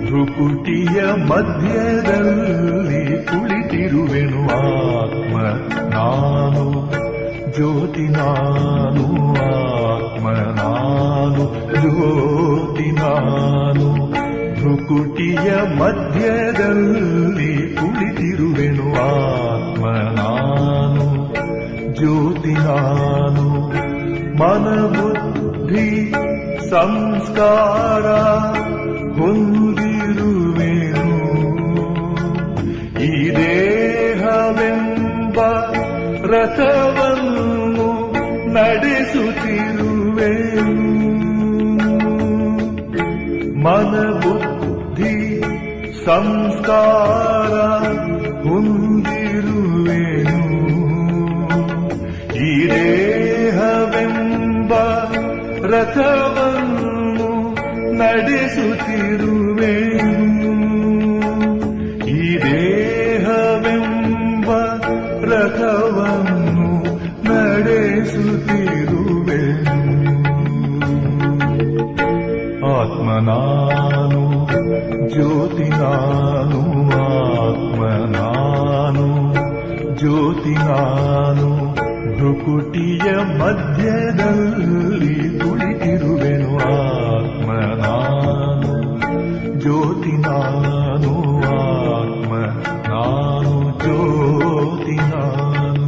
ಭ್ರುಕುಟಿಯ ಮಧ್ಯದಲ್ಲಿ ಕುಳಿತಿರುವೆನು ಆತ್ಮ ನಾನು, ಜ್ಯೋತಿ ನಾನು, ಆತ್ಮ ನಾನು, ಜ್ಯೋತಿ ನಾನು. ಭ್ರುಕುಟಿಯ ಮಧ್ಯದಲ್ಲಿ ಕುಳಿತಿರುವೆನು ಆತ್ಮ ನಾನು, ಜ್ಯೋತಿ ನಾನು. ಮನಬುದ್ಧಿ ಸಂಸ್ಕಾರ ಹೊಂದಿರುವೆನು, ಈ ದೇಹವೆಂಬ ರಥವನ್ನು ನಡೆಸುತ್ತಿರುವೆನು. ಮನಬುದ್ಧಿ ಸಂಸ್ಕಾರ ಹೊಂದಿರುವೆನು, ಈ ದೇಹವೆಂಬ ರಥವನ್ನು ನಡೆಸುತ್ತಿರುವೆನು, ಈ ದೇಹವೆಂಬ ರಥವನ್ನು ನಡೆಸುತ್ತಿರುವೆನು. ಆತ್ಮ ನಾನು, ಜ್ಯೋತಿ ನಾನು, ಆತ್ಮ ನಾನು, ಜ್ಯೋತಿ ನಾನು. ಭ್ರುಕುಟಿಯ ಮಧ್ಯದಲ್ಲಿ ಕುಳಿತಿರುವೆನು ಆತ್ಮ ನಾನು, ಜ್ಯೋತಿ ನಾನು, ಆತ್ಮ ನಾನು, ಜ್ಯೋತಿ ನಾನು.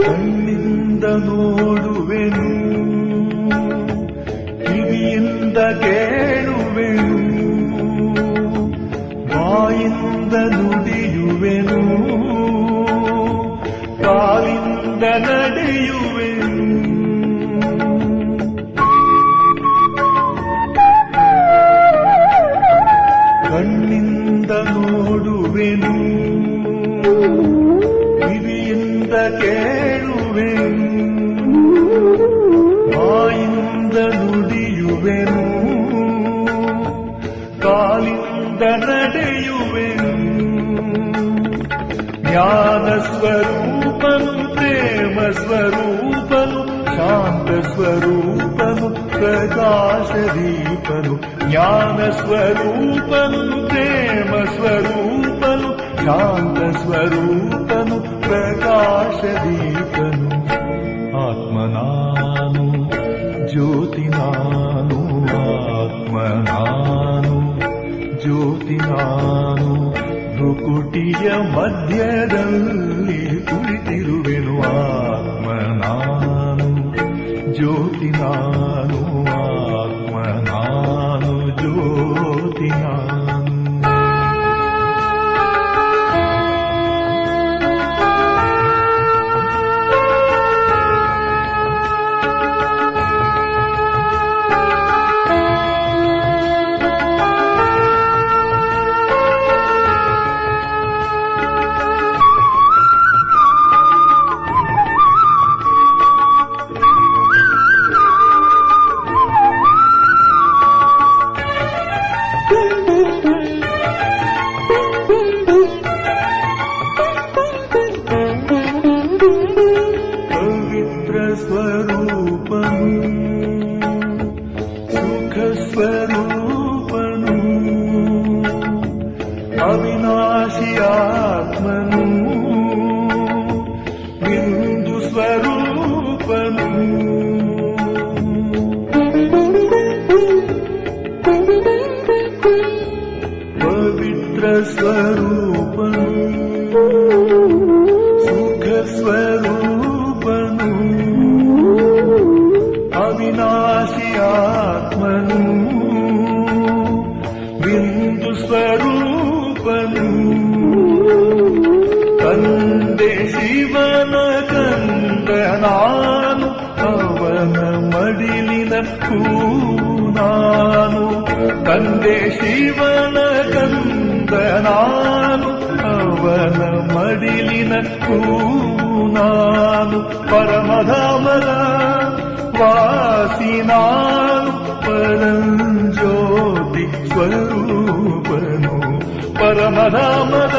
ಕಣ್ಣಿಂದ ನೋಡುವೆನು, ಕಿವಿಯಿಂದ ಕೇಳುವೆನು, ಬಾಯಿಂದ ನುಡಿಯುವೆನು, ಕಾಲಿಂದ ನಡೆಯುವೆನು. ಕಣ್ಣಿಂದ ನೋಡುವೆನು, ಕಿವಿಯಿಂದ ಕೇಳುವೆನು, ಬಾಯಿಂದ ನುಡಿಯುವೆನು, ಕಾಲಿಂದ ನಡೆಯುವೆನು. ಜ್ಞಾನ ಸ್ವರೂಪನು, ಪ್ರೇಮ ಸ್ವರೂಪನು, ಶಾಂತ ಸ್ವರೂಪನು, ಪ್ರಕಾಶ ದೀಪನು. ಜ್ಞಾನ ಸ್ವರೂಪನು, ಪ್ರೇಮ ಸ್ವರೂಪನು, ಶಾಂತ ಸ್ವರೂಪನು, ಪ್ರಕಾಶ ದೀಪನು. ಆತ್ಮ ನಾನು, ಜ್ಯೋತಿ ನಾನು, ಆತ್ಮ ನಾನು, ಜ್ಯೋತಿ ನಾನು. ಭ್ರುಕುಟಿಯ ಮಧ್ಯದಲ್ಲಿ ಕುಳಿತಿರುವೆನು ಆತ್ಮ ನಾನು, ಜ್ಯೋತಿ ನಾನು, ಆತ್ಮ ನಾನು, ಜ್ಯೋತಿ ನಾನು. ಸ್ವರೂಪನು ಸುಖ ಸ್ವರೂಪನು ಅವಿನಾಶಿ ಆತ್ಮನು ಬಿಂದು ಸ್ವರೂಪನು ತಂದೆ ಶಿವನ ಕಂದ ನಾನು ಅವನ ಮಡಿಲಿನ ನಾನು ತಂದೆ ಶಿವನ ಕಂದ ನಾನು ಅವನ ಮಡಿಲಿನ ನಾನು ಪರಮಧಾಮದ ವಾಸಿ ನಾನು ಪರಂಜ್ಯೋತಿ ಸ್ವರೂಪನು ಪರಮಧಾಮದ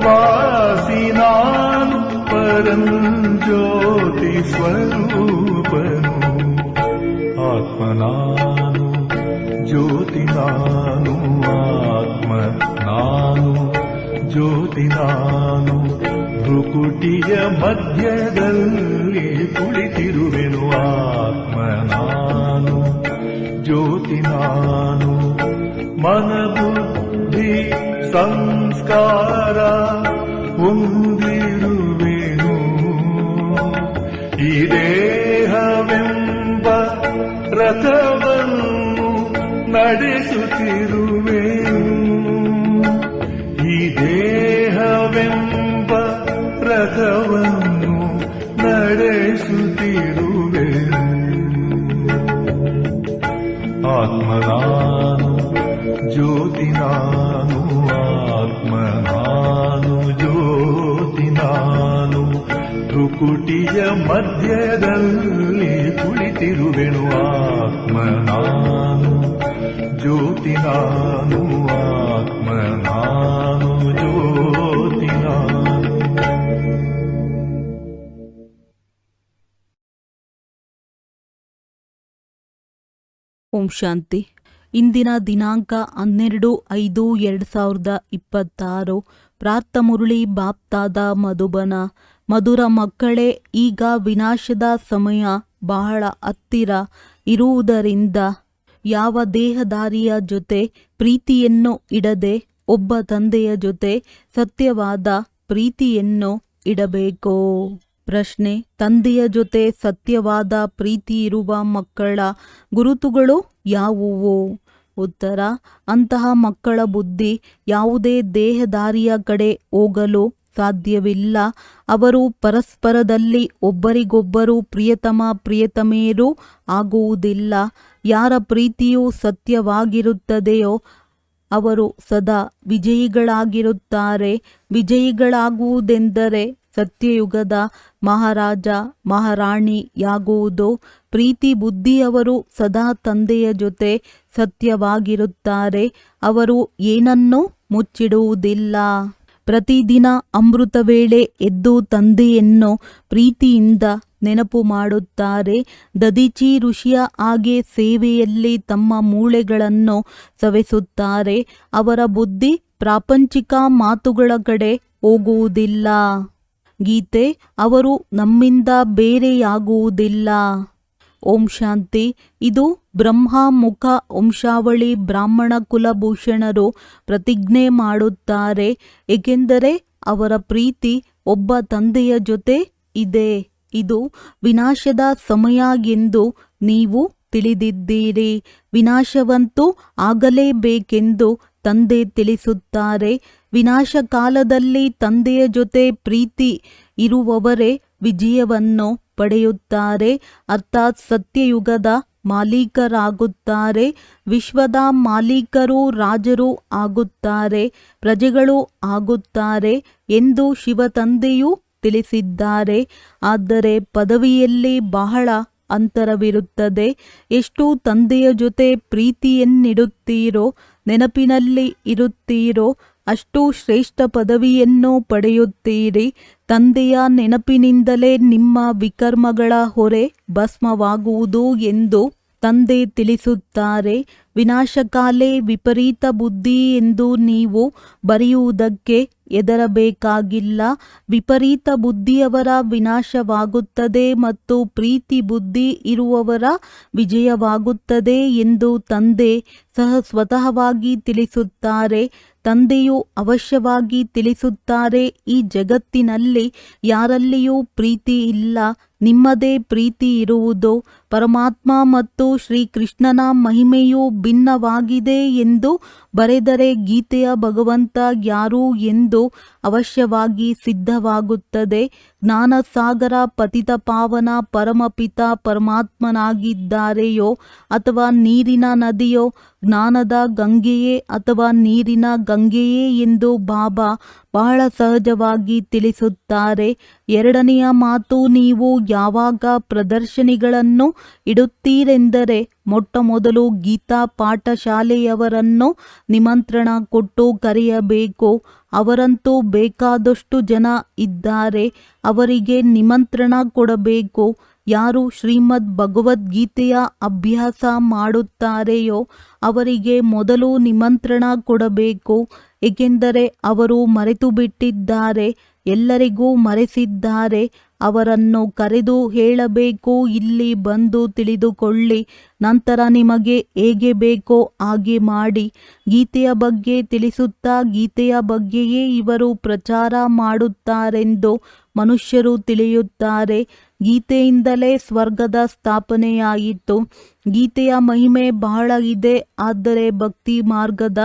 ವಾಸಿ ನಾನು ಪರಂಜ್ಯೋತಿ ಸ್ವರೂಪನು ಆತ್ಮ ನಾನು ಜ್ಯೋತಿ ನಾನು ಆತ್ಮ ನಾನು ಜ್ಯೋತಿ ನಾನು ಭ್ರುಕುಟಿಯ ಮಧ್ಯದಲ್ಲಿ ಕುಳಿತಿರುವೆನು ಆತ್ಮ ನಾನು ಜ್ಯೋತಿ ನಾನು ಮನಬುದ್ಧಿ ಸಂಸ್ಕಾರ ಹೊಂದಿರುವೆನು ಈ ದೇಹವೆಂಬ ರಥವನ್ನು ನಡೆಸುತ್ತಿರುವೆನು ಈ ದೇಹವೆಂಬ ರಥವನ್ನು ನಡೆಸುತ್ತಿರುವೆನು ಆತ್ಮ ನಾನು ಜ್ಯೋತಿ ನಾನು ಆತ್ಮ ನಾನು ಜ್ಯೋತಿ ನಾನು ಭ್ರುಕುಟಿಯ ಮಧ್ಯದಲ್ಲಿ ಕುಳಿತಿರುವೆನು ಆತ್ಮ ನಾನು ಜ್ಯೋತಿ ನಾನು ಆತ್ಮ ನಾನು ಜ್ಯೋತಿ ನಾನು. ಓಂ ಶಾಂತಿ. ಇಂದಿನ ದಿನಾಂಕ 12/5/2026. ಪ್ರಾರ್ಥಮುರಳಿ ಬಾಪ್ತಾದ ಮಧುಬನ. ಮಧುರ ಮಕ್ಕಳೇ, ಈಗ ವಿನಾಶದ ಸಮಯ ಬಹಳ ಹತ್ತಿರ ಇರುವುದರಿಂದ ಯಾವ ದೇಹದಾರಿಯ ಜೊತೆ ಪ್ರೀತಿಯನ್ನು ಇಡದೆ ಒಬ್ಬ ತಂದೆಯ ಜೊತೆ ಸತ್ಯವಾದ ಪ್ರೀತಿಯನ್ನು ಇಡಬೇಕೋ? ಪ್ರಶ್ನೆ: ತಂದೆಯ ಜೊತೆ ಸತ್ಯವಾದ ಪ್ರೀತಿ ಇರುವ ಮಕ್ಕಳ ಗುರುತುಗಳು ಯಾವುವು? ಉತ್ತರ: ಅಂತಹ ಮಕ್ಕಳ ಬುದ್ಧಿ ಯಾವುದೇ ದೇಹದಾರಿಯ ಕಡೆ ಹೋಗಲು ಸಾಧ್ಯವಿಲ್ಲ. ಅವರು ಪರಸ್ಪರದಲ್ಲಿ ಒಬ್ಬರಿಗೊಬ್ಬರು ಪ್ರಿಯತಮ ಪ್ರಿಯತಮೆಯರೂ ಆಗುವುದಿಲ್ಲ. ಯಾರ ಪ್ರೀತಿಯು ಸತ್ಯವಾಗಿರುತ್ತದೆಯೋ ಅವರು ಸದಾ ವಿಜಯಿಗಳಾಗಿರುತ್ತಾರೆ. ವಿಜಯಿಗಳಾಗುವುದೆಂದರೆ ಸತ್ಯಯುಗದ ಮಹಾರಾಜ ಮಹಾರಾಣಿಯಾಗುವುದು. ಪ್ರೀತಿ ಬುದ್ಧಿಯವರು ಸದಾ ತಂದೆಯ ಜೊತೆ ಸತ್ಯವಾಗಿರುತ್ತಾರೆ. ಅವರು ಏನನ್ನೂ ಮುಚ್ಚಿಡುವುದಿಲ್ಲ. ಪ್ರತಿದಿನ ಅಮೃತ ವೇಳೆ ಎದ್ದು ತಂದೆಯನ್ನು ಪ್ರೀತಿಯಿಂದ ನೆನಪು ಮಾಡುತ್ತಾರೆ. ದದೀಚಿ ಋಷಿಯ ಹಾಗೆ ಸೇವೆಯಲ್ಲಿ ತಮ್ಮ ಮೂಳೆಗಳನ್ನು ಸವೆಸುತ್ತಾರೆ. ಅವರ ಬುದ್ಧಿ ಪ್ರಾಪಂಚಿಕ ಮಾತುಗಳ ಕಡೆ ಹೋಗುವುದಿಲ್ಲ. ಗೀತೆ: ಅವರು ನಮ್ಮಿಂದ ಬೇರೆಯಾಗುವುದಿಲ್ಲ. ಓಂ ಶಾಂತಿ. ಇದು ಬ್ರಹ್ಮಮುಖ ವಂಶಾವಳಿ ಬ್ರಾಹ್ಮಣ ಕುಲಭೂಷಣರು ಪ್ರತಿಜ್ಞೆ ಮಾಡುತ್ತಾರೆ, ಏಕೆಂದರೆ ಅವರ ಪ್ರೀತಿ ಒಬ್ಬ ತಂದೆಯ ಜೊತೆ ಇದೆ. ಇದು ವಿನಾಶದ ಸಮಯ ಎಂದು ನೀವು ತಿಳಿದಿದ್ದೀರಿ. ವಿನಾಶವಂತೂ ಆಗಲೇಬೇಕೆಂದು ತಂದೆ ತಿಳಿಸುತ್ತಾರೆ. ವಿನಾಶ ಕಾಲದಲ್ಲಿ ತಂದೆಯ ಜೊತೆ ಪ್ರೀತಿ ಇರುವವರೇ ವಿಜಯವನ್ನು ಪಡೆಯುತ್ತಾರೆ, ಅರ್ಥಾತ್ ಸತ್ಯಯುಗದ ಮಾಲೀಕರಾಗುತ್ತಾರೆ. ವಿಶ್ವದ ಮಾಲೀಕರು ರಾಜರು ಆಗುತ್ತಾರೆ, ಪ್ರಜೆಗಳು ಆಗುತ್ತಾರೆ ಎಂದು ಶಿವತಂದೆಯೂ ತಿಳಿಸಿದ್ದಾರೆ. ಆದರೆ ಪದವಿಯಲ್ಲಿ ಬಹಳ ಅಂತರವಿರುತ್ತದೆ. ಎಷ್ಟು ತಂದೆಯ ಜೊತೆ ಪ್ರೀತಿಯನ್ನಿಡುತ್ತೀರೋ, ನೆನಪಿನಲ್ಲಿ ಇರುತ್ತೀರೋ, ಅಷ್ಟು ಶ್ರೇಷ್ಠ ಪದವಿಯನ್ನು ಪಡೆಯುತ್ತೀರಿ. ತಂದೆಯ ನೆನಪಿನಿಂದಲೇ ನಿಮ್ಮ ವಿಕರ್ಮಗಳ ಹೊರೆ ಭಸ್ಮವಾಗುವುದು ಎಂದು ತಂದೆ ತಿಳಿಸುತ್ತಾರೆ. ವಿನಾಶಕಾಲೇ ವಿಪರೀತ ಬುದ್ಧಿ ಎಂದು ನೀವು ಬರೆಯುವುದಕ್ಕೆ ಹೆದರಬೇಕಾಗಿಲ್ಲ. ವಿಪರೀತ ಬುದ್ಧಿಯವರ ವಿನಾಶವಾಗುತ್ತದೆ ಮತ್ತು ಪ್ರೀತಿ ಬುದ್ಧಿ ಇರುವವರ ವಿಜಯವಾಗುತ್ತದೆ ಎಂದು ತಂದೆ ಸ್ವತಃವಾಗಿ ತಿಳಿಸುತ್ತಾರೆ. ತಂದೆಯು ಅವಶ್ಯವಾಗಿ ತಿಳಿಸುತ್ತಾರೆ, ಈ ಜಗತ್ತಿನಲ್ಲಿ ಯಾರಲ್ಲಿಯೂ ಪ್ರೀತಿ ಇಲ್ಲ, ನಿಮ್ಮದೇ ಪ್ರೀತಿ ಇರುವುದು. ಪರಮಾತ್ಮ ಮತ್ತು ಶ್ರೀಕೃಷ್ಣನ ಮಹಿಮೆಯು ಭಿನ್ನವಾಗಿದೆ ಎಂದು ಬರೆದರೆ ಗೀತೆಯ ಭಗವಂತ ಯಾರು ಎಂದು ಅವಶ್ಯವಾಗಿ ಸಿದ್ಧವಾಗುತ್ತದೆ. ಜ್ಞಾನಸಾಗರ ಪತಿತ ಪಾವನ ಪರಮಪಿತ ಪರಮಾತ್ಮನಾಗಿದ್ದಾರೆಯೋ ಅಥವಾ ನೀರಿನ ನದಿಯೋ, ಜ್ಞಾನದ ಗಂಗೆಯೇ ಅಥವಾ ನೀರಿನ ಗಂಗೆಯೇ ಎಂದು ಬಾಬಾ ಬಹಳ ಸಹಜವಾಗಿ ತಿಳಿಸುತ್ತಾರೆ. ಎರಡನೆಯ ಮಾತು, ನೀವು ಯಾವಾಗ ಪ್ರದರ್ಶನಿಗಳನ್ನು ಇಡುತ್ತೀರೆಂದರೆ ಮೊಟ್ಟಮೊದಲು ಗೀತಾ ಪಾಠಶಾಲೆಯವರನ್ನು ನಿಮಂತ್ರಣ ಕೊಟ್ಟು ಕರೆಯಬೇಕು. ಅವರಂತೂ ಬೇಕಾದಷ್ಟು ಜನ ಇದ್ದಾರೆ, ಅವರಿಗೆ ನಿಮಂತ್ರಣ ಕೊಡಬೇಕು. ಯಾರು ಶ್ರೀಮದ್ ಭಗವದ್ಗೀತೆಯ ಅಭ್ಯಾಸ ಮಾಡುತ್ತಾರೆಯೋ ಅವರಿಗೆ ಮೊದಲು ನಿಮಂತ್ರಣ ಕೊಡಬೇಕು, ಏಕೆಂದರೆ ಅವರು ಮರೆತು ಬಿಟ್ಟಿದ್ದಾರೆ, ಎಲ್ಲರಿಗೂ ಮರೆಸಿದ್ದಾರೆ. ಅವರನ್ನು ಕರೆದು ಹೇಳಬೇಕು, ಇಲ್ಲಿ ಬಂದು ತಿಳಿದುಕೊಳ್ಳಿ, ನಂತರ ನಿಮಗೆ ಹೇಗೆ ಬೇಕೋ ಹಾಗೆ ಮಾಡಿ. ಗೀತೆಯ ಬಗ್ಗೆ ತಿಳಿಸುತ್ತಾ ಗೀತೆಯ ಬಗ್ಗೆಯೇ ಇವರು ಪ್ರಚಾರ ಮಾಡುತ್ತಾರೆಂದು ಮನುಷ್ಯರು ತಿಳಿಯುತ್ತಾರೆ. ಗೀತೆಯಿಂದಲೇ ಸ್ವರ್ಗದ ಸ್ಥಾಪನೆಯಾಯಿತು. ಗೀತೆಯ ಮಹಿಮೆ ಬಹಳ ಇದೆ, ಆದರೆ ಭಕ್ತಿ ಮಾರ್ಗದ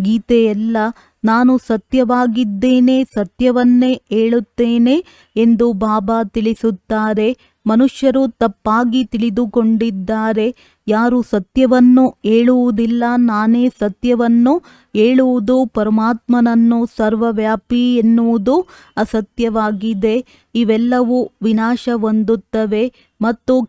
ಗೀತೆಯಲ್ಲ. ನಾನು ಸತ್ಯವಾಗಿದ್ದೇನೆ, ಸತ್ಯವನ್ನೇ ಹೇಳುತ್ತೇನೆ ಎಂದು ಬಾಬಾ ತಿಳಿಸುತ್ತಾರೆ. ಮನುಷ್ಯರು ತಪ್ಪಾಗಿ ತಿಳಿದುಕೊಂಡಿದ್ದಾರೆ. ಯಾರು ಸತ್ಯವನ್ನು ಹೇಳುವುದಿಲ್ಲ, ನಾನೇ ಸತ್ಯವನ್ನು ಹೇಳುವುದು, ಪರಮಾತ್ಮನನ್ನು ಸರ್ವವ್ಯಾಪಿ ಎನ್ನುವುದು ಅಸತ್ಯವಾಗಿದೆ. ಇವೆಲ್ಲವೂ ವಿನಾಶ ಹೊಂದುತ್ತವೆ ಮತ್ತು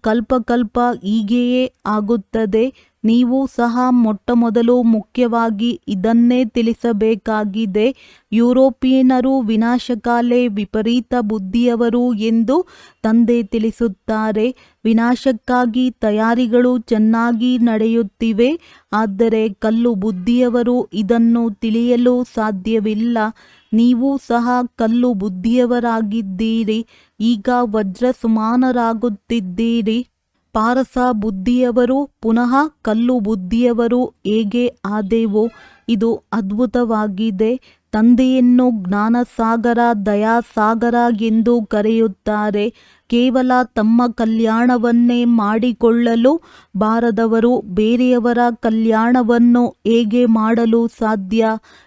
ಕಲ್ಪ ಹೀಗೆಯೇ ಆಗುತ್ತದೆ. ನೀವು ಸಹ ಮೊಟ್ಟಮೊದಲು ಮುಖ್ಯವಾಗಿ ಇದನ್ನೇ ತಿಳಿಸಬೇಕಾಗಿದೆ. ಯುರೋಪಿಯನ್ನರು ವಿನಾಶಕಾಲೆ ವಿಪರೀತ ಬುದ್ಧಿಯವರು ಎಂದು ತಂದೆ ತಿಳಿಸುತ್ತಾರೆ. ವಿನಾಶಕ್ಕಾಗಿ ತಯಾರಿಗಳು ಚೆನ್ನಾಗಿ ನಡೆಯುತ್ತಿವೆ, ಆದರೆ ಕಲ್ಲು ಬುದ್ಧಿಯವರು ಇದನ್ನು ತಿಳಿಯಲು ಸಾಧ್ಯವಿಲ್ಲ. ನೀವು ಸಹ ಕಲ್ಲು ಬುದ್ಧಿಯವರಾಗಿದ್ದೀರಿ, ಈಗ ವಜ್ರ ಸಮಾನರಾಗುತ್ತಿದ್ದೀರಿ. ಪಾರಸ ಬುದ್ಧಿಯವರು ಪುನಃ ಕಲ್ಲು ಬುದ್ಧಿಯವರು ಹೇಗೆ ಆದೆವು? ಇದು ಅದ್ಭುತವಾಗಿದೆ. ತಂದೆಯನ್ನು ಜ್ಞಾನಸಾಗರ ದಯಾಸಾಗರ ಎಂದು ಕರೆಯುತ್ತಾರೆ. ಕೇವಲ ತಮ್ಮ ಕಲ್ಯಾಣವನ್ನೇ ಮಾಡಿಕೊಳ್ಳಲು ಬಾರದವರು ಬೇರೆಯವರ ಕಲ್ಯಾಣವನ್ನು ಹೇಗೆ ಮಾಡಲು ಸಾಧ್ಯ?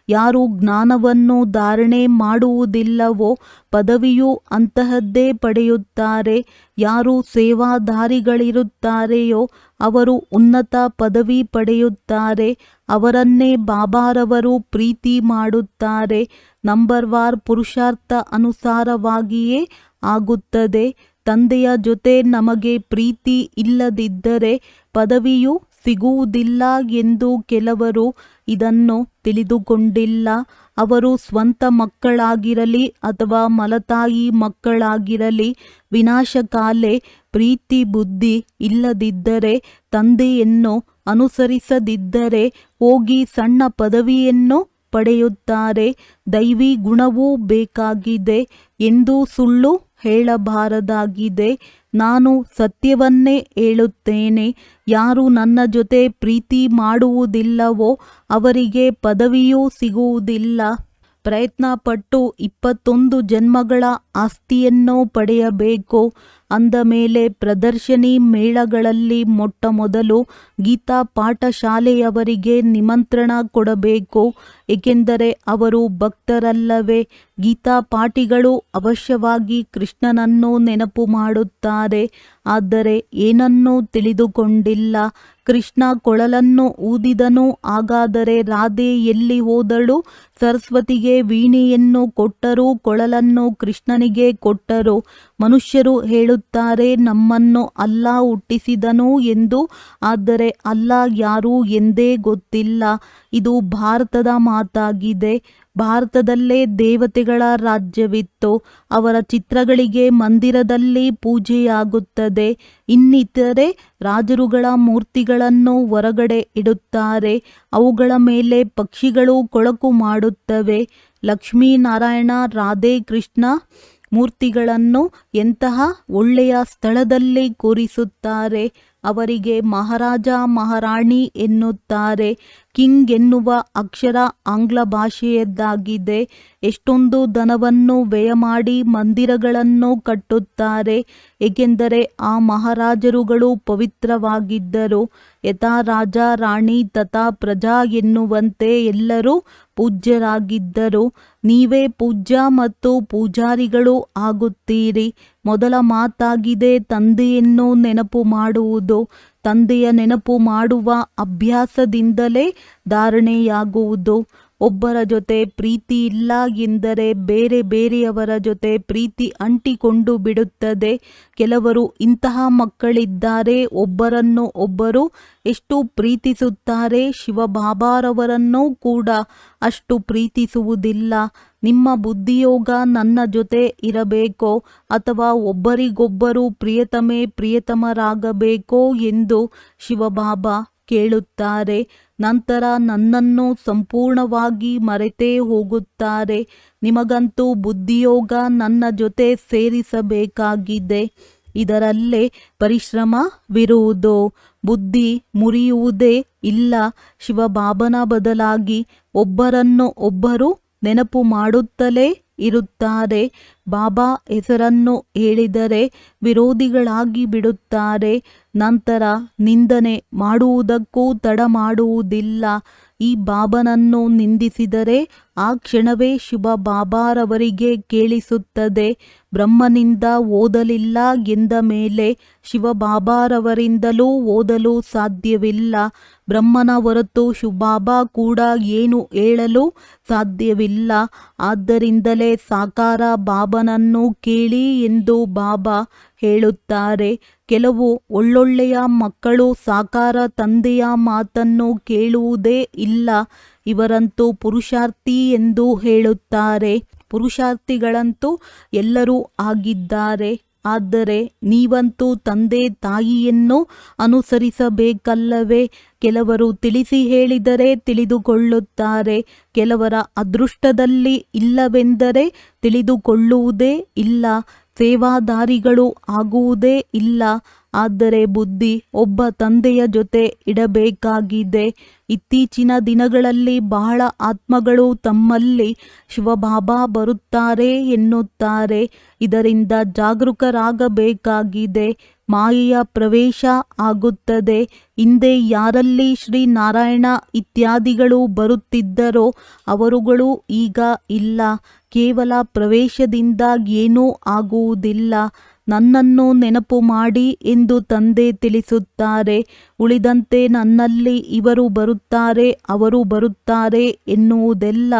ಯಾರು ಜ್ಞಾನವನ್ನು ಧಾರಣೆ ಮಾಡುವುದಿಲ್ಲವೋ ಪದವಿಯು ಅಂತಹದ್ದೇ ಪಡೆಯುತ್ತಾರೆ. ಯಾರು ಸೇವಾದಾರಿಗಳಿರುತ್ತಾರೆಯೋ ಅವರು ಉನ್ನತ ಪದವಿ ಪಡೆಯುತ್ತಾರೆ. ಅವರನ್ನೇ ಬಾಬಾರವರು ಪ್ರೀತಿ ಮಾಡುತ್ತಾರೆ. ನಂಬರ್ ವಾರ್ ಪುರುಷಾರ್ಥ ಅನುಸಾರವಾಗಿಯೇ ಆಗುತ್ತದೆ. ತಂದೆಯ ಜೊತೆ ನಮಗೆ ಪ್ರೀತಿ ಇಲ್ಲದಿದ್ದರೆ ಪದವಿಯು ಸಿಗುವುದಿಲ್ಲ ಎಂದು ಕೆಲವರು ಇದನ್ನು ತಿಳಿದುಕೊಂಡಿಲ್ಲ. ಅವರು ಸ್ವಂತ ಮಕ್ಕಳಾಗಿರಲಿ ಅಥವಾ ಮಲತಾಯಿ ಮಕ್ಕಳಾಗಿರಲಿ, ವಿನಾಶಕಾಲೆ ಪ್ರೀತಿ ಬುದ್ಧಿ ಇಲ್ಲದಿದ್ದರೆ, ತಂದೆಯನ್ನು ಅನುಸರಿಸದಿದ್ದರೆ ಹೋಗಿ ಸಣ್ಣ ಪದವಿಯನ್ನು ಪಡೆಯುತ್ತಾರೆ. ದೈವಿ ಗುಣವೂ ಬೇಕಾಗಿದೆ ಎಂದು ಸುಳ್ಳು ಹೇಳಬಾರದಾಗಿದೆ. ನಾನು ಸತ್ಯವನ್ನೇ ಹೇಳುತ್ತೇನೆ. ಯಾರು ನನ್ನ ಜೊತೆ ಪ್ರೀತಿ ಮಾಡುವುದಿಲ್ಲವೋ ಅವರಿಗೆ ಪದವಿಯೂ ಸಿಗುವುದಿಲ್ಲ. ಪ್ರಯತ್ನಪಟ್ಟು 21 ಜನ್ಮಗಳ ಆಸ್ತಿಯನ್ನು ಪಡೆಯಬೇಕು. ಅಂದ ಮೇಲೆ ಪ್ರದರ್ಶನಿ ಮೇಳಗಳಲ್ಲಿ ಮೊಟ್ಟಮೊದಲು ಗೀತಾ ಪಾಠಶಾಲೆಯವರಿಗೆ ನಿಮಂತ್ರಣ ಕೊಡಬೇಕು, ಏಕೆಂದರೆ ಅವರು ಭಕ್ತರಲ್ಲವೇ? ಗೀತಾ ಪಾಠಿಗಳು ಅವಶ್ಯವಾಗಿ ಕೃಷ್ಣನನ್ನು ನೆನಪು ಮಾಡುತ್ತಾರೆ, ಆದರೆ ಏನನ್ನೂ ತಿಳಿದುಕೊಂಡಿಲ್ಲ. ಕೃಷ್ಣ ಕೊಳಲನ್ನು ಊದಿದನು, ಹಾಗಾದರೆ ರಾಧೆ ಎಲ್ಲಿ ಹೋದಳು? ಸರಸ್ವತಿಗೆ ವೀಣೆಯನ್ನು ಕೊಟ್ಟರು, ಕೊಳಲನ್ನು ಕೃಷ್ಣನಿಗೆ ಕೊಟ್ಟರು. ಮನುಷ್ಯರು ಹೇಳುತ್ತಾರೆ ನಮ್ಮನ್ನು ಅಲ್ಲಾ ಹುಟ್ಟಿಸಿದನು ಎಂದು, ಆದರೆ ಅಲ್ಲಾ ಯಾರು ಎಂದೇ ಗೊತ್ತಿಲ್ಲ. ಇದು ಭಾರತದ ಮಾತಾಗಿದೆ. ಭಾರತದಲ್ಲೇ ದೇವತೆಗಳ ರಾಜ್ಯವಿತ್ತು. ಅವರ ಚಿತ್ರಗಳಿಗೆ ಮಂದಿರದಲ್ಲಿ ಪೂಜೆಯಾಗುತ್ತದೆ. ಇನ್ನಿತರೆ ರಾಜರುಗಳ ಮೂರ್ತಿಗಳನ್ನು ಹೊರಗಡೆ ಇಡುತ್ತಾರೆ. ಅವುಗಳ ಮೇಲೆ ಪಕ್ಷಿಗಳು ಕೊಳಕು ಮಾಡುತ್ತವೆ. ಲಕ್ಷ್ಮೀನಾರಾಯಣ ರಾಧೆ ಕೃಷ್ಣ ಮೂರ್ತಿಗಳನ್ನು ಎಂತಹ ಒಳ್ಳೆಯ ಸ್ಥಳದಲ್ಲಿ ಕೂರಿಸುತ್ತಾರೆ. ಅವರಿಗೆ ಮಹಾರಾಜ ಮಹಾರಾಣಿ ಎನ್ನುತ್ತಾರೆ. ಕಿಂಗ್ ಎನ್ನುವ ಅಕ್ಷರ ಆಂಗ್ಲ ಭಾಷೆಯದ್ದಾಗಿದೆ. ಎಷ್ಟೊಂದು ಧನವನ್ನು ವ್ಯಯ ಮಾಡಿ ಮಂದಿರಗಳನ್ನು ಕಟ್ಟುತ್ತಾರೆ, ಏಕೆಂದರೆ ಆ ಮಹಾರಾಜರುಗಳು ಪವಿತ್ರವಾಗಿದ್ದರು. ಯಥಾ ರಾಜ ರಾಣಿ ತಥಾ ಪ್ರಜಾ ಎನ್ನುವಂತೆ ಎಲ್ಲರೂ ಪೂಜ್ಯರಾಗಿದ್ದರು. ನೀವೇ ಪೂಜ್ಯ ಮತ್ತು ಪೂಜಾರಿಗಳು ಆಗುತ್ತೀರಿ. ಮೊದಲ ಮಾತಾಗಿದೆ ತಂದೆಯನ್ನು ನೆನಪು ಮಾಡುವುದು. ತಂದೆಯ ನೆನಪು ಮಾಡುವ ಅಭ್ಯಾಸದಿಂದಲೇ ಧಾರಣೆಯಾಗುವುದು. ಒಬ್ಬರ ಜೊತೆ ಪ್ರೀತಿ ಇಲ್ಲ ಎಂದರೆ ಬೇರೆ ಬೇರೆಯವರ ಜೊತೆ ಪ್ರೀತಿ ಅಂಟಿಕೊಂಡು ಬಿಡುತ್ತದೆ. ಕೆಲವರು ಇಂತಹ ಮಕ್ಕಳಿದ್ದಾರೆ. ಒಬ್ಬರನ್ನು ಒಬ್ಬರು ಎಷ್ಟು ಪ್ರೀತಿಸುತ್ತಾರೆ, ಶಿವಬಾಬಾರವರನ್ನೂ ಕೂಡ ಅಷ್ಟು ಪ್ರೀತಿಸುವುದಿಲ್ಲ. ನಿಮ್ಮ ಬುದ್ಧಿಯೋಗ ನನ್ನ ಜೊತೆ ಇರಬೇಕೋ ಅಥವಾ ಒಬ್ಬರಿಗೊಬ್ಬರು ಪ್ರಿಯತಮೆ ಪ್ರಿಯತಮರಾಗಬೇಕೋ ಎಂದು ಶಿವಬಾಬಾ ಕೇಳುತ್ತಾರೆ. ನಂತರ ನನ್ನನ್ನು ಸಂಪೂರ್ಣವಾಗಿ ಮರೆತೇ ಹೋಗುತ್ತಾರೆ. ನಿಮಗಂತೂ ಬುದ್ಧಿಯೋಗ ನನ್ನ ಜೊತೆ ಸೇರಿಸಬೇಕಾಗಿದೆ. ಇದರಲ್ಲೇ ಪರಿಶ್ರಮವಿರುವುದು. ಬುದ್ಧಿ ಮುರಿಯುವುದೇ ಇಲ್ಲ. ಶಿವಬಾಬನ ಬದಲಾಗಿ ಒಬ್ಬರನ್ನು ಒಬ್ಬರು ನೆನಪು ಮಾಡುತ್ತಲೇ ಇರುತ್ತಾರೆ. ಬಾಬಾ ಹೆಸರನ್ನು ಹೇಳಿದರೆ ವಿರೋಧಿಗಳಾಗಿ ಬಿಡುತ್ತಾರೆ. ನಂತರ ನಿಂದನೆ ಮಾಡುವುದಕ್ಕೂ ತಡ ಮಾಡುವುದಿಲ್ಲ. ಈ ಬಾಬನನ್ನು ನಿಂದಿಸಿದರೆ ಆ ಕ್ಷಣವೇ ಶಿವ ಬಾಬಾರವರಿಗೆ ಕೇಳಿಸುತ್ತದೆ. ಬ್ರಹ್ಮನಿಂದ ಓದಲಿಲ್ಲ ಎಂದ ಮೇಲೆ ಶಿವ ಬಾಬಾರವರಿಂದಲೂ ಓದಲು ಸಾಧ್ಯವಿಲ್ಲ. ಬ್ರಹ್ಮನ ಹೊರತು ಶಿವಬಾಬಾ ಕೂಡ ಏನು ಹೇಳಲು ಸಾಧ್ಯವಿಲ್ಲ. ಆದ್ದರಿಂದಲೇ ಸಾಕಾರ ಬಾಬನನ್ನು ಕೇಳಿ ಎಂದು ಬಾಬಾ ಹೇಳುತ್ತಾರೆ. ಕೆಲವು ಒಳ್ಳೊಳ್ಳೆಯ ಮಕ್ಕಳು ಸಾಕಾರ ತಂದೆಯ ಮಾತನ್ನು ಕೇಳುವುದೇ ಇಲ್ಲ. ಇವರಂತೂ ಪುರುಷಾರ್ಥಿ ಎಂದು ಹೇಳುತ್ತಾರೆ. ಪುರುಷಾರ್ಥಿಗಳಂತೂ ಎಲ್ಲರೂ ಆಗಿದ್ದಾರೆ. ಆದರೆ ನೀವಂತೂ ತಂದೆ ತಾಯಿಯನ್ನು ಅನುಸರಿಸಬೇಕಲ್ಲವೇ? ಕೆಲವರು ತಿಳಿಸಿ ಹೇಳಿದರೆ ತಿಳಿದುಕೊಳ್ಳುತ್ತಾರೆ. ಕೆಲವರ ಅದೃಷ್ಟದಲ್ಲಿ ಇಲ್ಲವೆಂದರೆ ತಿಳಿದುಕೊಳ್ಳುವುದೇ ಇಲ್ಲ. ಸೇವಾದಾರಿಗಳು ಆಗುವುದೇ ಇಲ್ಲ. ಆದರೆ ಬುದ್ಧಿ ಒಬ್ಬ ತಂದೆಯ ಜೊತೆ ಇಡಬೇಕಾಗಿದೆ. ಇತ್ತೀಚಿನ ದಿನಗಳಲ್ಲಿ ಬಹಳ ಆತ್ಮಗಳು ತಮ್ಮಲ್ಲಿ ಶಿವಬಾಬಾ ಬರುತ್ತಾರೆ ಎನ್ನುತ್ತಾರೆ. ಇದರಿಂದ ಜಾಗರೂಕರಾಗಬೇಕಾಗಿದೆ. ಮಾಯೆಯ ಪ್ರವೇಶ ಆಗುತ್ತದೆ. ಹಿಂದೆ ಯಾರಲ್ಲಿ ಶ್ರೀನಾರಾಯಣ ಇತ್ಯಾದಿಗಳು ಬರುತ್ತಿದ್ದರೋ ಅವರುಗಳು ಈಗ ಇಲ್ಲ. ಕೇವಲ ಪ್ರವೇಶದಿಂದ ಏನೂ ಆಗುವುದಿಲ್ಲ. ನನ್ನನ್ನು ನೆನಪು ಮಾಡಿ ಎಂದು ತಂದೆ ತಿಳಿಸುತ್ತಾರೆ. ಉಳಿದಂತೆ ನನ್ನಲ್ಲಿ ಇವರು ಬರುತ್ತಾರೆ ಅವರು ಬರುತ್ತಾರೆ ಎನ್ನುವುದೆಲ್ಲ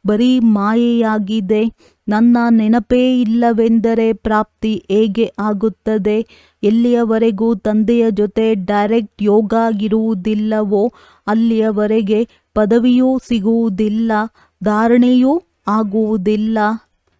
ಬರೀ ಮಾಯೆಯಾಗಿದೆ. ನನ್ನ ನೆನಪೇ ಇಲ್ಲವೆಂದರೆ ಪ್ರಾಪ್ತಿ ಹೇಗೆ ಆಗುತ್ತದೆ? ಎಲ್ಲಿಯವರೆಗೂ ತಂದೆಯ ಜೊತೆ ಡೈರೆಕ್ಟ್ ಯೋಗ ಇರುವುದಿಲ್ಲವೋ ಅಲ್ಲಿಯವರೆಗೆ ಪದವಿಯೂ ಸಿಗುವುದಿಲ್ಲ, ಧಾರಣೆಯೂ ಆಗುವುದಿಲ್ಲ.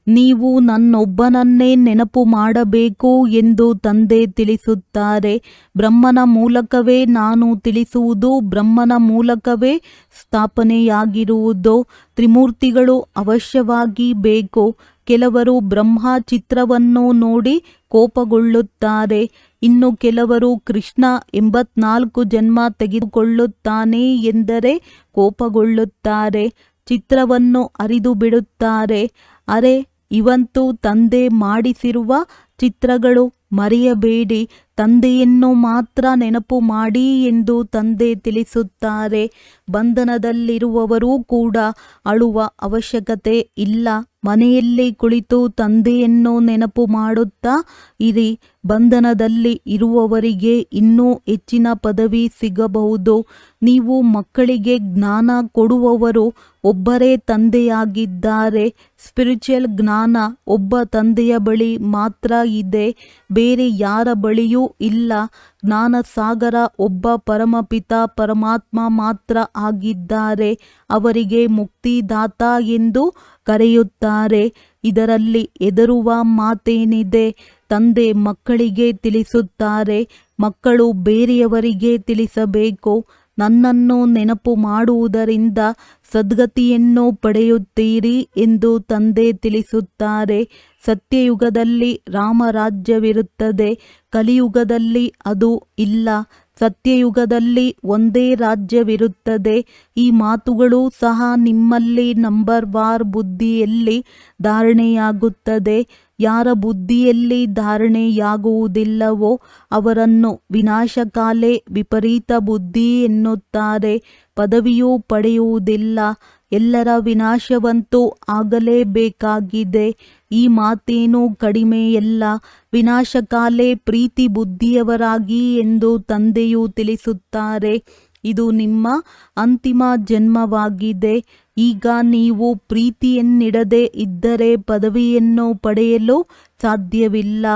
ನೀವು ನನ್ನೊಬ್ಬನನ್ನೇ ನೆನಪು ಮಾಡಬೇಕು ಎಂದು ತಂದೆ ತಿಳಿಸುತ್ತಾರೆ. ಬ್ರಹ್ಮನ ಮೂಲಕವೇ ನಾನು ತಿಳಿಸುವುದು, ಬ್ರಹ್ಮನ ಮೂಲಕವೇ ಸ್ಥಾಪನೆಯಾಗಿರುವುದು. ತ್ರಿಮೂರ್ತಿಗಳು ಅವಶ್ಯವಾಗಿ ಬೇಕು. ಕೆಲವರು ಬ್ರಹ್ಮ ಚಿತ್ರವನ್ನು ನೋಡಿ ಕೋಪಗೊಳ್ಳುತ್ತಾರೆ. ಇನ್ನು ಕೆಲವರು ಕೃಷ್ಣ 84 ಜನ್ಮ ತೆಗೆದುಕೊಳ್ಳುತ್ತಾನೆ ಎಂದರೆ ಕೋಪಗೊಳ್ಳುತ್ತಾರೆ. ಚಿತ್ರವನ್ನು ಅರಿದು ಬಿಡುತ್ತಾರೆ. ಅರೆ, ಇವಂತೂ ತಂದೆ ಮಾಡಿಸಿರುವ ಚಿತ್ರಗಳು, ಮರೆಯಬೇಡಿ, ತಂದೆಯನ್ನು ಮಾತ್ರ ನೆನಪು ಮಾಡಿ ಎಂದು ತಂದೆ ತಿಳಿಸುತ್ತಾರೆ. ಬಂಧನದಲ್ಲಿರುವವರೂ ಕೂಡ ಅಳುವ ಅವಶ್ಯಕತೆ ಇಲ್ಲ. ಮನೆಯಲ್ಲಿ ಕುಳಿತು ತಂದೆಯನ್ನು ನೆನಪು ಮಾಡುತ್ತಾ ಇರಿ. ಬಂಧನದಲ್ಲಿ ಇರುವವರಿಗೆ ಇನ್ನೂ ಹೆಚ್ಚಿನ ಪದವಿ ಸಿಗಬಹುದು. ನೀವು ಮಕ್ಕಳಿಗೆ ಜ್ಞಾನ ಕೊಡುವವರು ಒಬ್ಬರೇ ತಂದೆಯಾಗಿದ್ದಾರೆ. ಸ್ಪಿರಿಚುವಲ್ ಜ್ಞಾನ ಒಬ್ಬ ತಂದೆಯ ಬಳಿ ಮಾತ್ರ ಇದೆ, ಬೇರೆ ಯಾರ ಬಳಿಯೂ ಇಲ್ಲ. ಜ್ಞಾನ ಸಾಗರ ಒಬ್ಬ ಪರಮಪಿತ ಪರಮಾತ್ಮ ಮಾತ್ರ ಆಗಿದ್ದಾರೆ. ಅವರಿಗೆ ಮುಕ್ತಿದಾತ ಎಂದು ಕರೆಯುತ್ತಾರೆ. ಇದರಲ್ಲಿ ಹೆದರುವ ಮಾತೇನಿದೆ? ತಂದೆ ಮಕ್ಕಳಿಗೆ ತಿಳಿಸುತ್ತಾರೆ. ಮಕ್ಕಳು ಬೇರೆಯವರಿಗೆ ತಿಳಿಸಬೇಕು. ನನ್ನನ್ನು ನೆನಪು ಮಾಡುವುದರಿಂದ ಸದ್ಗತಿಯನ್ನು ಪಡೆಯುತ್ತೀರಿ ಎಂದು ತಂದೆ ತಿಳಿಸುತ್ತಾರೆ. ಸತ್ಯಯುಗದಲ್ಲಿ ರಾಮರಾಜ್ಯವಿರುತ್ತದೆ, ಕಲಿಯುಗದಲ್ಲಿ ಅದು ಇಲ್ಲ. ಸತ್ಯಯುಗದಲ್ಲಿ ಒಂದೇ ರಾಜ್ಯವಿರುತ್ತದೆ. ಈ ಮಾತುಗಳು ಸಹ ನಿಮ್ಮಲ್ಲಿ ನಂಬರ್ ವಾರ್ ಬುದ್ಧಿಯಲ್ಲಿ ಧಾರಣೆಯಾಗುತ್ತದೆ. ಯಾರ ಬುದ್ಧಿಯಲ್ಲಿ ಧಾರಣೆಯಾಗುವುದಿಲ್ಲವೋ ಅವರನ್ನು ವಿನಾಶಕಾಲೇ ವಿಪರೀತ ಬುದ್ಧಿ ಎನ್ನುತ್ತಾರೆ. ಪದವಿಯೂ ಪಡೆಯುವುದಿಲ್ಲ. ಎಲ್ಲರ ವಿನಾಶವಂತೂ ಆಗಲೇಬೇಕಾಗಿದೆ. ಈ ಮಾತೇನು ಕಡಿಮೆಯಲ್ಲ. ವಿನಾಶಕಾಲೇ ಪ್ರೀತಿ ಬುದ್ಧಿಯವರಾಗಿ ಎಂದು ತಂದೆಯು ತಿಳಿಸುತ್ತಾರೆ. ಇದು ನಿಮ್ಮ ಅಂತಿಮ ಜನ್ಮವಾಗಿದೆ. ಈಗ ನೀವು ಪ್ರೀತಿಯನ್ನಿಡದೆ ಇದ್ದರೆ ಪದವಿಯನ್ನು ಪಡೆಯಲು ಸಾಧ್ಯವಿಲ್ಲ.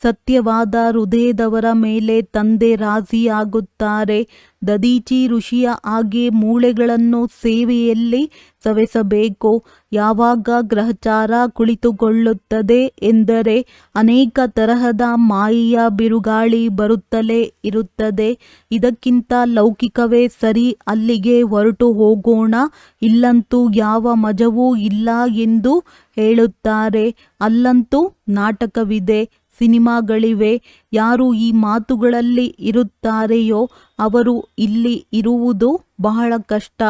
ಸತ್ಯವಾದ ಹೃದಯದವರ ಮೇಲೆ ತಂದೆ ರಾಜಿಯಾಗುತ್ತಾರೆ. ದದೀಚಿ ಋಷಿಯ ಹಾಗೆ ಮೂಳೆಗಳನ್ನು ಸೇವೆಯಲ್ಲಿ ಸವೆಸಬೇಕು. ಯಾವಾಗ ಗ್ರಹಚಾರ ಕುಳಿತುಕೊಳ್ಳುತ್ತದೆ ಎಂದರೆ ಅನೇಕ ತರಹದ ಮಾಯೆಯ ಬಿರುಗಾಳಿ ಬರುತ್ತಲೇ ಇರುತ್ತದೆ. ಇದಕ್ಕಿಂತ ಲೌಕಿಕವೇ ಸರಿ, ಅಲ್ಲಿಗೆ ಹೊರಟು ಹೋಗೋಣ, ಇಲ್ಲಂತೂ ಯಾವ ಮಜವೂ ಇಲ್ಲ ಎಂದು ಹೇಳುತ್ತಾರೆ. ಅಲ್ಲಂತೂ ನಾಟಕವಿದೆ, ಸಿನಿಮಾಗಳಿವೆ. ಯಾರು ಈ ಮಾತುಗಳಲ್ಲಿ ಇರುತ್ತಾರೆಯೋ ಅವರು ಇಲ್ಲಿ ಇರುವುದು ಬಹಳ ಕಷ್ಟ.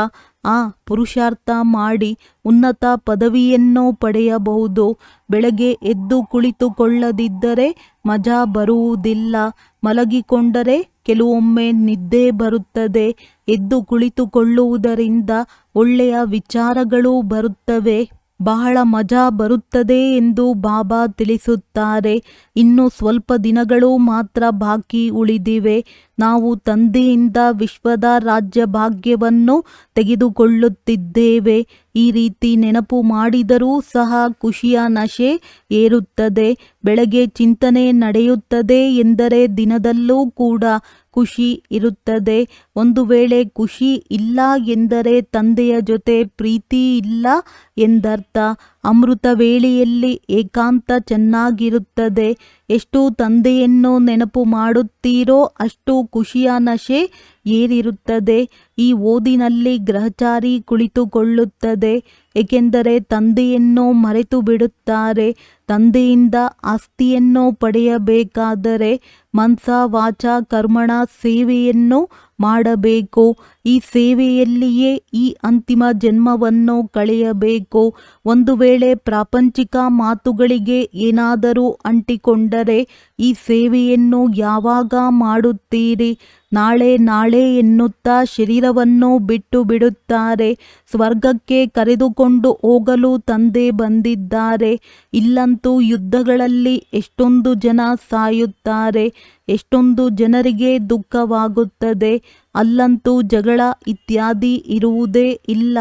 ಪುರುಷಾರ್ಥ ಮಾಡಿ ಉನ್ನತ ಪದವಿಯನ್ನು ಪಡೆಯಬಹುದು. ಬೆಳಗ್ಗೆ ಎದ್ದು ಕುಳಿತುಕೊಳ್ಳದಿದ್ದರೆ ಮಜಾ ಬರುವುದಿಲ್ಲ. ಮಲಗಿಕೊಂಡರೆ ಕೆಲವೊಮ್ಮೆ ನಿದ್ದೆ ಬರುತ್ತದೆ. ಎದ್ದು ಕುಳಿತುಕೊಳ್ಳುವುದರಿಂದ ಒಳ್ಳೆಯ ವಿಚಾರಗಳು ಬರುತ್ತವೆ. ಬಹಳ ಮಜಾ ಬರುತ್ತದೆ ಎಂದು ಬಾಬಾ ತಿಳಿಸುತ್ತಾರೆ. ಇನ್ನು ಸ್ವಲ್ಪ ದಿನಗಳು ಮಾತ್ರ ಬಾಕಿ ಉಳಿದಿವೆ. ನಾವು ತಂದೆಯಿಂದ ವಿಶ್ವದ ರಾಜ್ಯ ಭಾಗ್ಯವನ್ನು ತೆಗೆದುಕೊಳ್ಳುತ್ತಿದ್ದೇವೆ. ಈ ರೀತಿ ನೆನಪು ಮಾಡಿದರೂ ಸಹ ಖುಷಿಯ ನಶೆ ಏರುತ್ತದೆ. ಬೆಳಗ್ಗೆ ಚಿಂತನೆ ನಡೆಯುತ್ತದೆ ಎಂದರೆ ದಿನದಲ್ಲೂ ಕೂಡ ಖುಷಿ ಇರುತ್ತದೆ. ಒಂದು ವೇಳೆ ಖುಷಿ ಇಲ್ಲ ಎಂದರೆ ತಂದೆಯ ಜೊತೆ ಪ್ರೀತಿ ಇಲ್ಲ ಎಂದರ್ಥ. ಅಮೃತ ವೇಳೆಯಲ್ಲಿ ಏಕಾಂತ ಚೆನ್ನಾಗಿರುತ್ತದೆ. ಎಷ್ಟು ತಂದೆಯನ್ನು ನೆನಪು ಮಾಡುತ್ತೀರೋ ಅಷ್ಟು ಖುಷಿಯ ನಶೆ ಏರಿರುತ್ತದೆ. ಈ ಓದಿನಲ್ಲಿ ಗ್ರಹಚಾರಿ ಕುಳಿತುಕೊಳ್ಳುತ್ತದೆ, ಏಕೆಂದರೆ ತಂದೆಯನ್ನು ಮರೆತು ಬಿಡುತ್ತಾರೆ. ತಂದೆಯಿಂದ ಆಸ್ತಿಯನ್ನು ಪಡೆಯಬೇಕಾದರೆ ಮನಸ ವಾಚ ಕರ್ಮಣ ಸೇವೆಯನ್ನು ಮಾಡಬೇಕು. ಈ ಸೇವೆಯಲ್ಲಿಯೇ ಈ ಅಂತಿಮ ಜನ್ಮವನ್ನು ಕಳೆಯಬೇಕು. ಒಂದು ವೇಳೆ ಪ್ರಾಪಂಚಿಕ ಮಾತುಗಳಿಗೆ ಏನಾದರೂ ಅಂಟಿಕೊಂಡರೆ ಈ ಸೇವೆಯನ್ನು ಯಾವಾಗ ಮಾಡುತ್ತೀರಿ? ನಾಳೆ ನಾಳೆ ಎನ್ನುತ್ತಾ ಶರೀರವನ್ನು ಬಿಟ್ಟು ಬಿಡುತ್ತಾರೆ. ಸ್ವರ್ಗಕ್ಕೆ ಕರೆದುಕೊಂಡು ಹೋಗಲು ತಂದೆ ಬಂದಿದ್ದಾರೆ. ಇಲ್ಲಂತೂ ಯುದ್ಧಗಳಲ್ಲಿ ಎಷ್ಟೊಂದು ಜನ ಸಾಯುತ್ತಾರೆ, ಎಷ್ಟೊಂದು ಜನರಿಗೆ ದುಃಖವಾಗುತ್ತದೆ. ಅಲ್ಲಂತೂ ಜಗಳ ಇತ್ಯಾದಿ ಇರುವುದೇ ಇಲ್ಲ.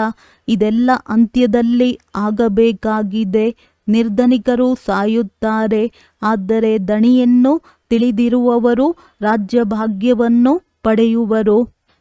ಇದೆಲ್ಲ ಅಂತ್ಯದಲ್ಲಿ ಆಗಬೇಕಾಗಿದೆ. ನಿರ್ಧನಿಕರು ಸಾಯುತ್ತಾರೆ, ಆದರೆ ದಣಿಯನ್ನು ತಿಳಿದಿರುವವರು ರಾಜ್ಯಭಾಗ್ಯವನ್ನು ಪಡೆಯುವರು.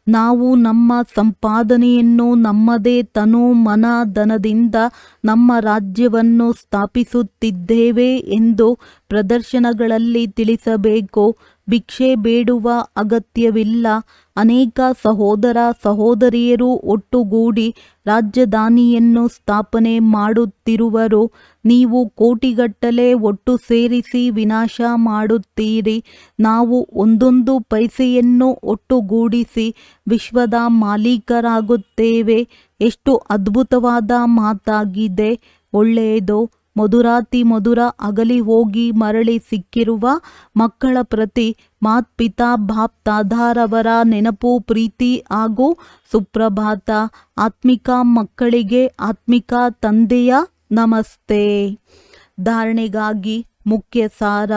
ನಾವು ನಮ್ಮ ಸಂಪಾದನೆಯನ್ನು ನಮ್ಮದೇ ತನು ಮನ ಧನದಿಂದ ನಮ್ಮ ರಾಜ್ಯವನ್ನು ಸ್ಥಾಪಿಸುತ್ತಿದ್ದೇವೆ ಎಂದು ಪ್ರದರ್ಶನಗಳಲ್ಲಿ ತಿಳಿಸಬೇಕು. ಭಿಕ್ಷೆ ಬೇಡುವ ಅಗತ್ಯವಿಲ್ಲ. ಅನೇಕ ಸಹೋದರ ಸಹೋದರಿಯರು ಒಟ್ಟುಗೂಡಿ ರಾಜಧಾನಿಯನ್ನು ಸ್ಥಾಪನೆ ಮಾಡುತ್ತಿರುವರು. ನೀವು ಕೋಟಿಗಟ್ಟಲೆ ಒಟ್ಟು ಸೇರಿಸಿ ವಿನಾಶ ಮಾಡುತ್ತೀರಿ. ನಾವು ಒಂದೊಂದು ಪೈಸೆಯನ್ನು ಒಟ್ಟುಗೂಡಿಸಿ ವಿಶ್ವದ ಮಾಲೀಕರಾಗುತ್ತೇವೆ. ಎಷ್ಟು ಅದ್ಭುತವಾದ ಮಾತಾಗಿದೆ. ಒಳ್ಳೆಯದು. ಮಧುರಾತಿ ಮಧುರ ಅಗಲಿ ಹೋಗಿ ಮರಳಿ ಸಿಕ್ಕಿರುವ ಮಕ್ಕಳ ಪ್ರತಿ ಮಾತ್ಪಿತಾ ಬಾಪ್ ತಾದಾರವರ ನೆನಪು, ಪ್ರೀತಿ ಹಾಗೂ ಸುಪ್ರಭಾತ. ಆತ್ಮಿಕ ಮಕ್ಕಳಿಗೆ ಆತ್ಮಿಕ ತಂದೆಯ ನಮಸ್ತೆ. ಧಾರಣೆಗಾಗಿ ಮುಖ್ಯ ಸಾರ.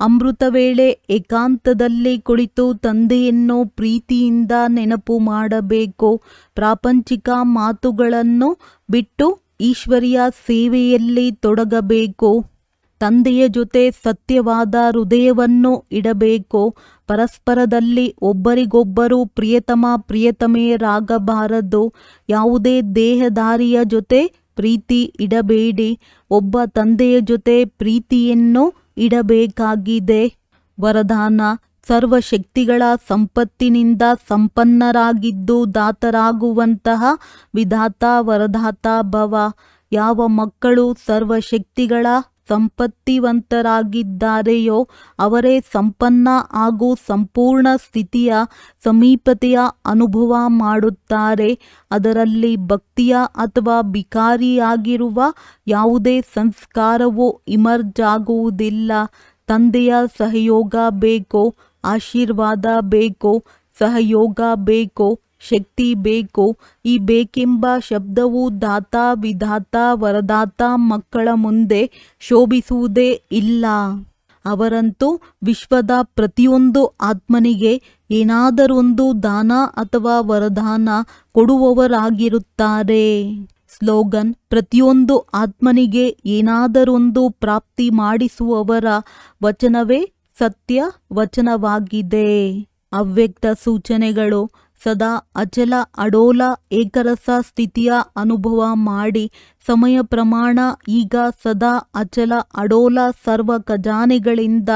ಅಮೃತ ವೇಳೆ ಏಕಾಂತದಲ್ಲಿ ಕುಳಿತು ತಂದೆಯನ್ನು ಪ್ರೀತಿಯಿಂದ ನೆನಪು ಮಾಡಬೇಕು. ಪ್ರಾಪಂಚಿಕ ಮಾತುಗಳನ್ನು ಬಿಟ್ಟು ಈಶ್ವರಿಯ ಸೇವೆಯಲ್ಲಿ ತೊಡಗಬೇಕು. ತಂದೆಯ ಜೊತೆ ಸತ್ಯವಾದ ಹೃದಯವನ್ನು ಇಡಬೇಕು. ಪರಸ್ಪರದಲ್ಲಿ ಒಬ್ಬರಿಗೊಬ್ಬರು ಪ್ರಿಯತಮ ಪ್ರಿಯತಮೆಯರಾಗಬಾರದು. ಯಾವುದೇ ದೇಹಧಾರಿಯ ಜೊತೆ ಪ್ರೀತಿ ಇಡಬೇಡಿ. ಒಬ್ಬ ತಂದೆಯ ಜೊತೆ ಪ್ರೀತಿಯನ್ನು ಇಡಬೇಕಾಗಿದೆ. ವರದಾನ: ಸರ್ವಶಕ್ತಿಗಳ ಸಂಪತ್ತಿನಿಂದ ಸಂಪನ್ನರಾಗಿದ್ದು ದಾತರಾಗುವಂತಹ ವಿಧಾತ ವರದಾತ ಭವ. ಯಾವ ಮಕ್ಕಳು ಸರ್ವಶಕ್ತಿಗಳ ಸಂಪತ್ತಿವಂತರಾಗಿದ್ದಾರೆಯೋ ಅವರೇ ಸಂಪನ್ನ ಹಾಗೂ ಸಂಪೂರ್ಣ ಸ್ಥಿತಿಯ ಸಮೀಪತೆಯ ಅನುಭವ ಮಾಡುತ್ತಾರೆ. ಅದರಲ್ಲಿ ಭಕ್ತಿಯ ಅಥವಾ ಬಿಕಾರಿಯಾಗಿರುವ ಯಾವುದೇ ಸಂಸ್ಕಾರವು ಇಮರ್ಜ್ ಆಗುವುದಿಲ್ಲ. ತಂದೆಯ ಸಹಯೋಗ ಬೇಕೋ, ಆಶೀರ್ವಾದ ಬೇಕೋ, ಸಹಯೋಗ ಬೇಕೋ, ಶಕ್ತಿ ಬೇಕೋ? ಈ ಬೇಕೆಂಬ ಶಬ್ದವು ದಾತ ವಿಧಾತ ವರದಾತ ಮಕ್ಕಳ ಮುಂದೆ ಶೋಭಿಸುವುದೇ ಇಲ್ಲ. ಅವರಂತೂ ವಿಶ್ವದ ಪ್ರತಿಯೊಂದು ಆತ್ಮನಿಗೆ ಏನಾದರೊಂದು ದಾನ ಅಥವಾ ವರದಾನ ಕೊಡುವವರಾಗಿರುತ್ತಾರೆ. ಸ್ಲೋಗನ್: ಪ್ರತಿಯೊಂದು ಆತ್ಮನಿಗೆ ಏನಾದರೊಂದು ಪ್ರಾಪ್ತಿ ಮಾಡಿಸುವವರ ವಚನವೇ ಸತ್ಯ ವಚನವಾಗಿದೆ. ಅವ್ಯಕ್ತ ಸೂಚನೆಗಳು: ಸದಾ ಅಚಲ ಅಡೋಲ ಏಕರಸ ಸ್ಥಿತಿಯ ಅನುಭವ ಮಾಡಿ. ಸಮಯ ಪ್ರಮಾಣ: ಈಗ ಸದಾ ಅಚಲ ಅಡೋಲ ಸರ್ವ ಖಜಾನೆಗಳಿಂದ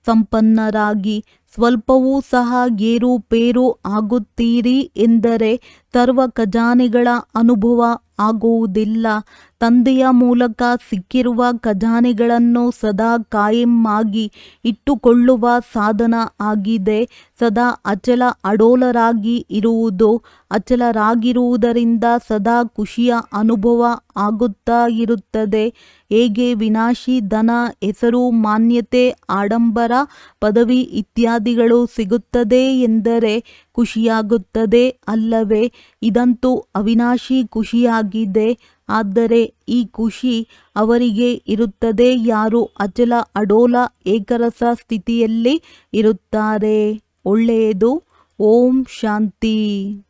ಸಂಪನ್ನರಾಗಿ. ಸ್ವಲ್ಪವೂ ಸಹ ಏರುಪೇರು ಆಗುತ್ತೀರಿ ಎಂದರೆ ಸರ್ವ ಖಜಾನೆಗಳ ಅನುಭವ ಆಗುವುದಿಲ್ಲ. ತಂದೆಯ ಮೂಲಕ ಸಿಕ್ಕಿರುವ ಖಜಾನೆಗಳನ್ನು ಸದಾ ಕಾಯಂ ಆಗಿ ಇಟ್ಟುಕೊಳ್ಳುವ ಸಾಧನ ಆಗಿದೆ. ಸದಾ ಅಚಲ ಅಡೋಲರಾಗಿ ಇರುವುದು. ಅಚಲರಾಗಿರುವುದರಿಂದ ಸದಾ ಖುಷಿಯ ಅನುಭವ ಆಗುತ್ತಾ ಇರುತ್ತದೆ. ಹೇಗೆ ವಿನಾಶಿ ಧನ, ಹೆಸರು, ಮಾನ್ಯತೆ, ಆಡಂಬರ, ಪದವಿ ಇತ್ಯಾದಿಗಳು ಸಿಗುತ್ತದೆ ಎಂದರೆ ಖುಷಿಯಾಗುತ್ತದೆ ಅಲ್ಲವೇ? ಇದಂತೂ ಅವಿನಾಶಿ ಖುಷಿಯಾಗಿದೆ. ಆದರೆ ಈ ಖುಷಿ ಅವರಿಗೆ ಇರುತ್ತದೆ ಯಾರು ಅಚಲ ಅಡೋಲ ಏಕರಸ ಸ್ಥಿತಿಯಲ್ಲಿ ಇರುತ್ತಾರೆ. ಒಳ್ಳೆಯದು. ಓಂ ಶಾಂತಿ.